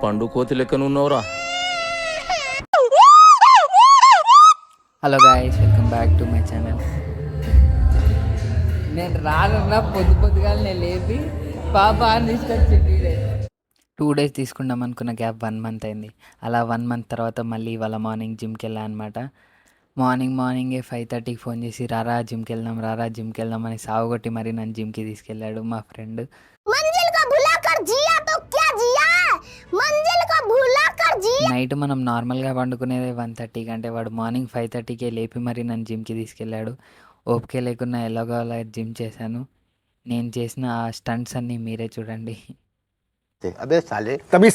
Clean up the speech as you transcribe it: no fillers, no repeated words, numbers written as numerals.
పండు కోతి లెక్కనున్నవరా. Hello guys, welcome back to my channel. నేను రానున్నా పొద్దుగా నేను లేపి పాప అని తీసుకొచ్చింది. 2 days తీసుకుందాం అనుకున్న గ్యాప్ 1 month అయింది. అలా 1 month తర్వాత మళ్ళీ ఇవాళ మార్నింగ్ జిమ్కి వెళ్ళాను అనమాట. మార్నింగే 5:30కి ఫోన్ చేసి రారా జిమ్కి వెళ్దాం అని సాగుగొట్టి మరి నన్ను జిమ్కి తీసుకెళ్ళాడు మా ఫ్రెండ్. నైట్ మనం నార్మల్గా పండుకునేది 1:30 అంటే వాడు మార్నింగ్ 5:30కే లేపి మరి నన్ను జిమ్కి తీసుకెళ్ళాడు. ఓపిక లేకున్నా ఎలాగో అలా జిమ్ చేశాను. నేను చేసిన ఆ స్టంట్స్ అన్నీ మీరే చూడండి. अबे साले तभी